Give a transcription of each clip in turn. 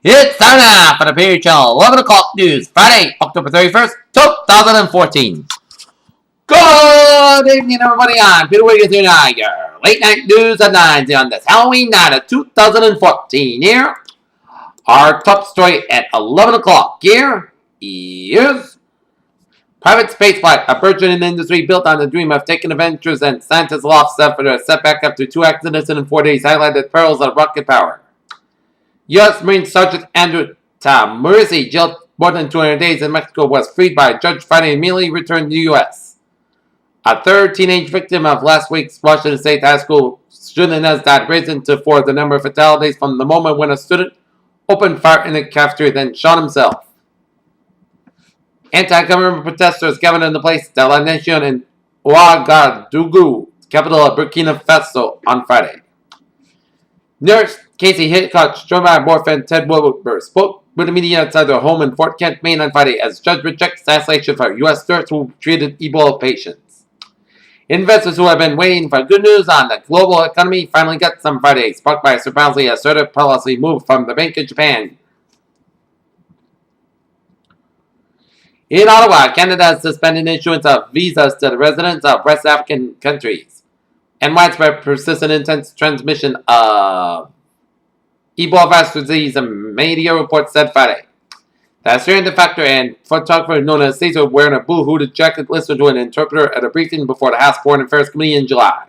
It's time now for the Period Channel 11 o'clock news, Friday, October 31st, 2014. Good evening, everybody. I'm Peter Wiggins here now, your late night news at 9 on this Halloween night of 2014 here. Our top story at 11 o'clock here is private spaceflight, a burgeoning industry built on the dream of taking adventures, and scientists lost for a setback after 2 accidents in 4 days highlighted perils of rocket power. U.S. Marine Sergeant Andrew Morrissey, jailed more than 200 days in Mexico, was freed by a judge Friday and immediately returned to the U.S. A third teenage victim of last week's Washington State High School student has died, raising to 4 the number of fatalities from the moment when a student opened fire in the cafeteria, then shot himself. Anti-government protesters gathered in the place de la Nation in Ouagadougou, capital of Burkina Faso, on Friday. Nurse Casey Hitchcock, joined by boyfriend Ted Wilbur, spoke with the media outside their home in Fort Kent, Maine on Friday as judge rejects assassination for U.S. nurse who treated Ebola patients. Investors who have been waiting for good news on the global economy finally got some Friday, sparked by a surprisingly assertive policy move from the Bank of Japan. In Ottawa, Canada has suspended issuance of visas to the residents of West African countries, and widespread persistent intense transmission of Ebola virus disease, a media report said Friday. The Australian factor and photographer known as Caesar, wearing a blue hooded jacket, listened to an interpreter at a briefing before the House Foreign Affairs Committee in July.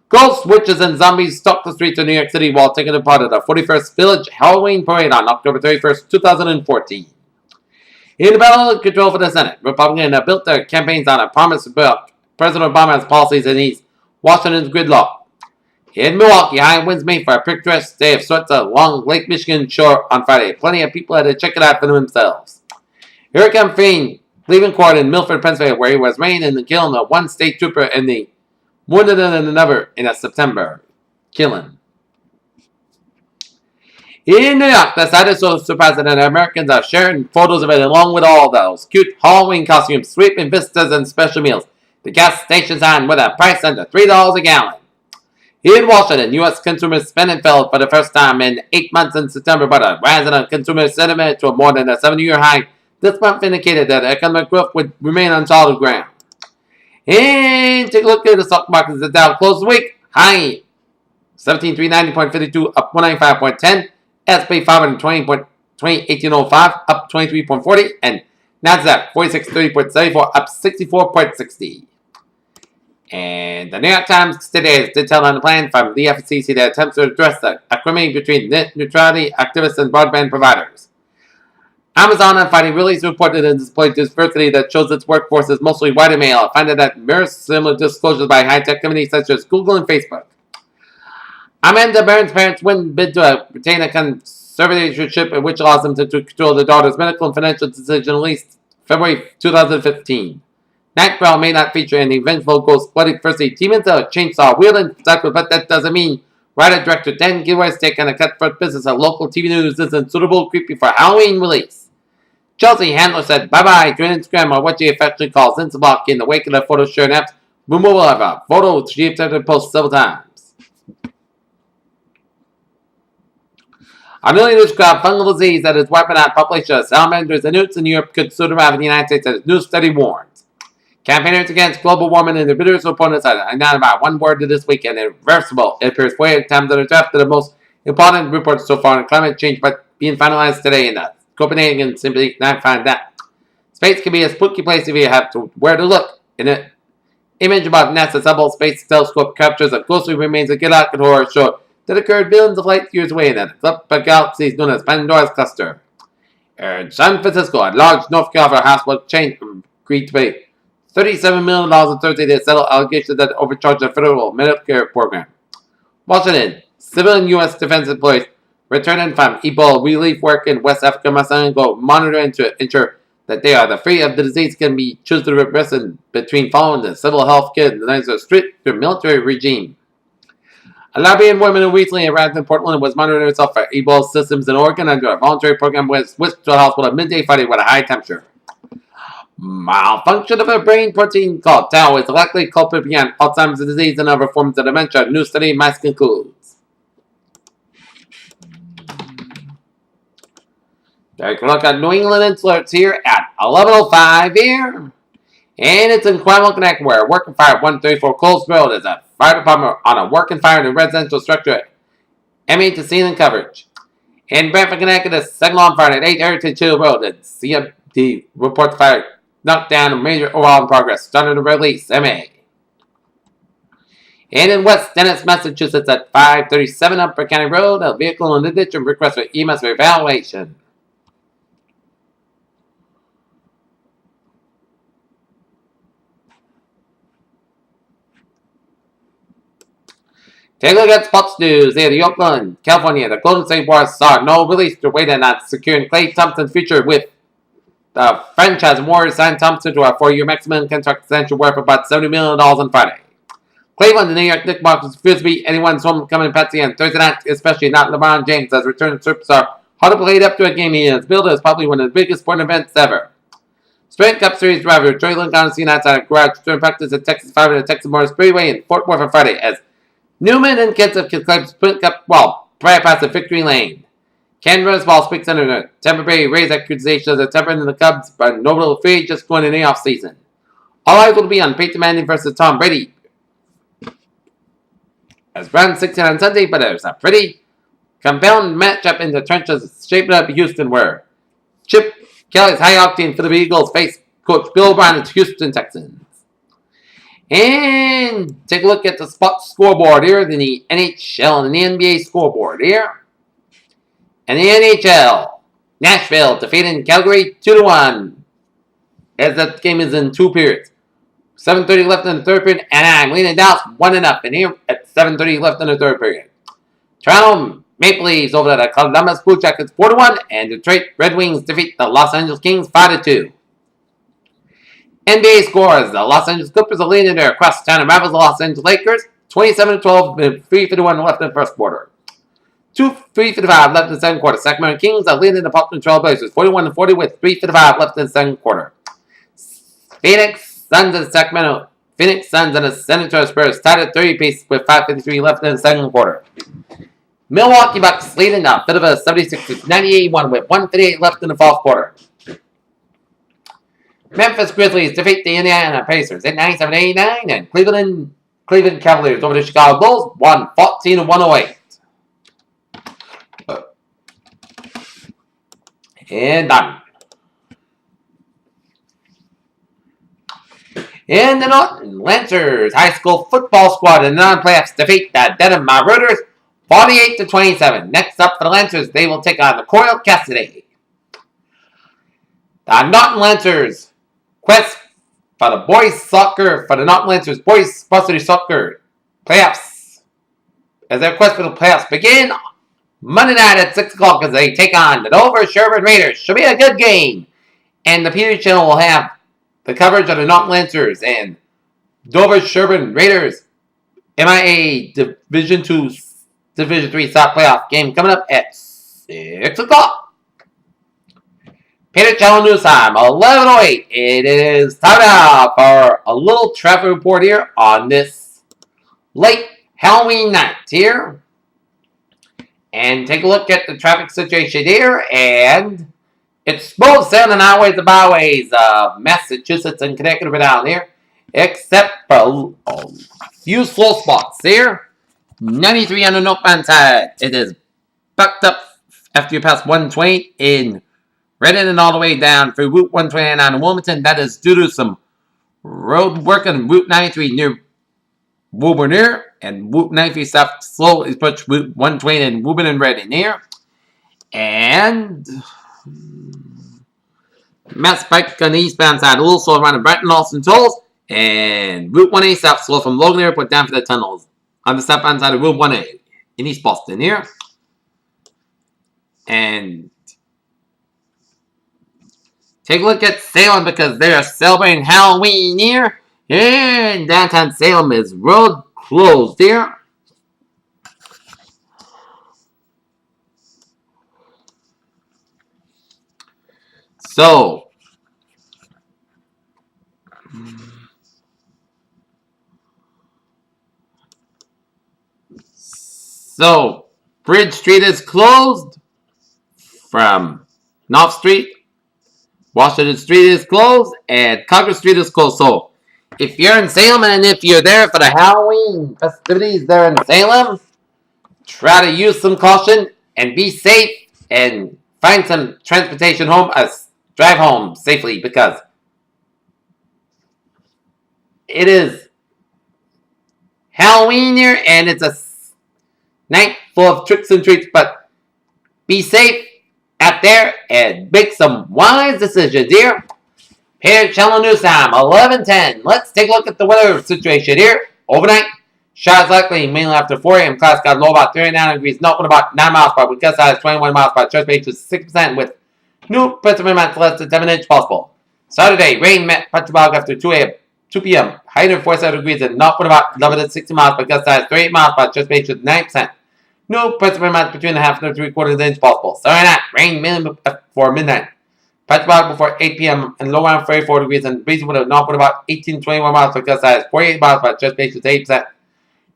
Ghosts, witches, and zombies stalked the streets of New York City while taking part of the 41st Village Halloween Parade on October 31st, 2014. In the battle of control for the Senate, Republicans have built their campaigns on a promise to block President Obama's policies and ease Washington's gridlock. In Milwaukee, high winds made for a picturesque day of sorts along Lake Michigan shore on Friday. Plenty of people had to check it out for themselves. Hurricane Fiend, leaving court in Milford, Pennsylvania, where he was arraigned and killed of one state trooper and the wounded in another in a September killing. In New York, the site is so surprised that Americans are sharing photos of it along with all those cute Halloween costumes, sweeping vistas, and special meals. The gas stations on with a price under $3 a gallon. In Washington, U.S. consumer spending fell for the first time in 8 months in September, but a rise in consumer sentiment to more than a 70-year high this month indicated that economic growth would remain on solid ground. And take a look at the stock market. The Dow closed the week high 17,390.52, up 195.10. S&P 520.1805, up 23.40, and Nasdaq 4630.74, up 64.60. And the New York Times today has detailed on the plan from the FCC that attempts to address the acrimony between net neutrality activists and broadband providers. Amazon on Friday released reported and displayed diversity that shows its workforce is mostly white and male, finding that mirrors similar disclosures by high-tech companies such as Google and Facebook. Amanda Barron's parents wouldn't bid to retain a conservatorship which allows them to control their daughter's medical and financial decision at least February 2015. Nightcrawler may not feature any vengeful ghost bloody firstly demons a chainsaw wielding cycle, but that doesn't mean writer-director Dan Gilroy's take on a cutthroat business of local TV news isn't suitable creepy for Halloween release. Chelsea Handler said bye-bye to Instagram, or what she affectionately calls Instablock, in the wake of the photo sharing app's removal of a photo she attempted to post several times. A newly described fungal disease that is wiping out population of salamanders and newts in Europe could soon arrive in the United States, as a new study warns. Campaigners against global warming and their biggest opponents are about one word to this week, and irreversible. It appears 48 times that are drafted the most important reports so far on climate change, but being finalized today in Copenhagen simply not find that. Space can be a spooky place if you have to where to look. In an image about NASA's Hubble Space Telescope captures a ghostly remains of galactic horror show that occurred billions of light years away in a clump of galaxies known as Pandora's Cluster. In San Francisco, a large North Carolina hospital chain agreed to pay $37 million on Thursday to settle allegations that overcharged the federal Medicare program. Washington, civilian U.S. defense employees returning from Ebola relief work in West Africa must undergo monitoring to ensure that they are free of the disease can be choose to repress between following the civil health care and the strict military regime. A Liberian woman who recently arrived in Portland was monitoring herself for Ebola systems in Oregon under a voluntary program was whisked to a hospital at midday Friday with a high temperature. Malfunction of a brain protein called tau is likely culprit behind Alzheimer's disease and other forms of dementia, new study must concludes. Take a look at New England Insults here at 11:05 here. And it's in Quanwell Connect where working fire 134 Close Road is a fire department on a working fire in a residential structure. MA to scene and coverage. In Brantford, Connecticut, a second on fire at 8 Heritage Hill Road. The CMD reports fire knocked down a major overhaul in progress. Started to release MA. And in West Dennis, Massachusetts at 537 Upper County Road, a vehicle in the ditch and request for EMS evaluation. Take a look at sports news here. The Oakland, California, the Golden State Warriors saw no release to wait on securing Klay Thompson's future with the franchise. Warriors signed Thompson to a 4-year maximum contract extension worth about $70 million on Friday. Cleveland, the New York Knicks refused to be anyone's homecoming patsy on Thursday night, especially not LeBron James, as return superstar hard to play up to a game he has billed as probably one of the biggest sporting events ever. Sprint Cup Series driver Trey Lance seen outside a garage during practice at Texas 5 at Texas Motor Speedway in Fort Worth on Friday as Newman and Kenseth can claim Sprint Cup prior past the victory lane. Ken Roseball speaks under the Tampa Bay Rays accusations of tampering the Cubs by notable free just going in the offseason. All eyes will be on Peyton Manning versus Tom Brady. As Brown 16 on Sunday, but there's a pretty compound matchup in the trenches shaping up Houston where Chip Kelly's high-octane for the Eagles face Coach Bill O'Brien's Houston Texans. And take a look at the spot scoreboard here, in the NHL and the NBA scoreboard here. And the NHL, Nashville defeating Calgary 2-1. As that game is in 2 periods. 7:30 left in the third period, and I'm leading Dallas 1-0 in here at 7:30 left in the third period. Toronto Maple Leafs over the Columbus Blue Jackets 4-1, and Detroit Red Wings defeat the Los Angeles Kings 5-2. NBA scores. The Los Angeles Clippers are leading their across-town rivals, the Los Angeles Lakers, 27-12, with 3:51 left in the first quarter. 3:55 left in the second quarter. Sacramento Kings are leading the Portland Trail Blazers, 41-40, with 3:55 left in the second quarter. Phoenix Suns and the San Antonio Spurs tied at 30 apiece with 5:53 left in the second quarter. Milwaukee Bucks leading the Philadelphia 76-98 with 1:58 left in the fourth quarter. Memphis Grizzlies defeat the Indiana Pacers at 97-89, and Cleveland Cavaliers over the Chicago Bulls won 14-108. And done. And the Norton Lancers High School Football Squad in the non-playoffs defeat the Dedham Marauders 48-27. Next up for the Lancers, they will take on the Coral Cassidy. The Norton Lancers quest for the Norton Lancers boys varsity soccer playoffs. As their quest for the playoffs begin Monday night at 6 o'clock as they take on the Dover Sherburne Raiders. Should be a good game. And the Peter Channel will have the coverage of the Norton Lancers and Dover Sherburne Raiders MIA Division 2, Division 3 South Playoff game coming up at 6 o'clock. Peter Channel News Time, 11:08. It is time now for a little traffic report here on this late Halloween night here. And take a look at the traffic situation here. And it's smooth sailing on the highways and byways of Massachusetts and Connecticut down here. Except for a few slow spots here. 93 on the northbound side. It is backed up after you pass 120 in Reading and all the way down through Route 129 in Wilmington. That is due to some road work on Route 93 near Woburn and Route 93 South slow is pushed Route 120 in Woburn and Reading here. And Mass Pike on the eastbound side, a little slow around the Brighton Austin tolls. And Route 1A South slow from Logan Airport down for the tunnels on the southbound side of Route 1A in East Boston here. And take a look at Salem because they are celebrating Halloween here. And downtown Salem is road closed here. So Bridge Street is closed from North Street, Washington Street is closed, and Congress Street is closed. So, if you're in Salem and if you're there for the Halloween festivities there in Salem, try to use some caution and be safe and find some transportation home, drive home safely, because it is Halloween here and it's a night full of tricks and treats, but be safe out there and make some wise decisions here. Here, Channel News Time, 11:10. Let's take a look at the weather situation here. Overnight, showers likely mainly after 4 a.m. Clouds got low about 39 degrees, not with about 9 miles per hour. With gust size 21 miles per hour. Chance rate to 6% with new precipitation amounts less than 7 inches possible. Saturday, rain met Petrobog after 2 p.m. High near 47 degrees and not with about 11 to 60 miles per gust size 38 miles per hour. Chance rate to 9%. New precipitation amounts between a half and 3/4 inch possible. Saturday night, rain mainly for midnight. Petrobog before 8 p.m. and low around 34 degrees and breezy with a north with about 18 to 21 miles per gust size 48 miles per hour. Chance rate to 8%.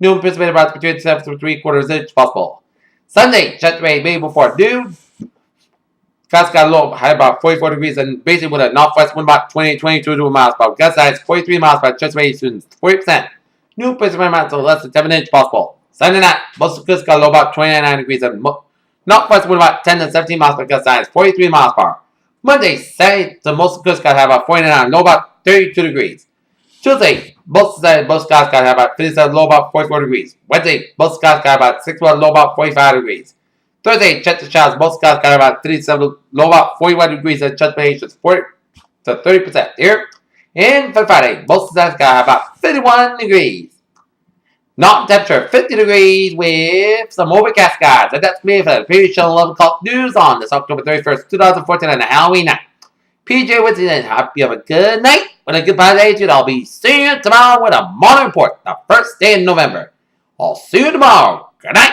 New anticipated about between 7 to 3/4 inch possible. Sunday, chance rate maybe before noon. Clouds got low, high about 44 degrees and breezy with a northwest wind about 22 miles per hour. Gust size 43 miles per hour. Chance rate to 40%. New precipitation amounts of less than 7 inches possible. Sunday night, most of the coast got low about 29 degrees and northwest wind about 10 to 17 miles per hour. Gust size 43 miles per hour. Monday, Saturday, the most of the coast got have about 49, low about 32 degrees. Tuesday, most skies got have about 57, low about 44 degrees. Wednesday, most skies got about 61, low about 45 degrees. Thursday, check the showers, most skies got about 37, low about 41 degrees, and chance rate is 40 to 30% here. And for Friday, most skies got about 51 degrees. Mountain temperature 50 degrees with some overcast skies. And that's me for the previous show 11 o'clock news on this October 31st, 2014 on a Halloween night. PJ with you and hope you have a good night with a good attitude. I'll be seeing you tomorrow with a morning report, the first day in November. I'll see you tomorrow. Good night.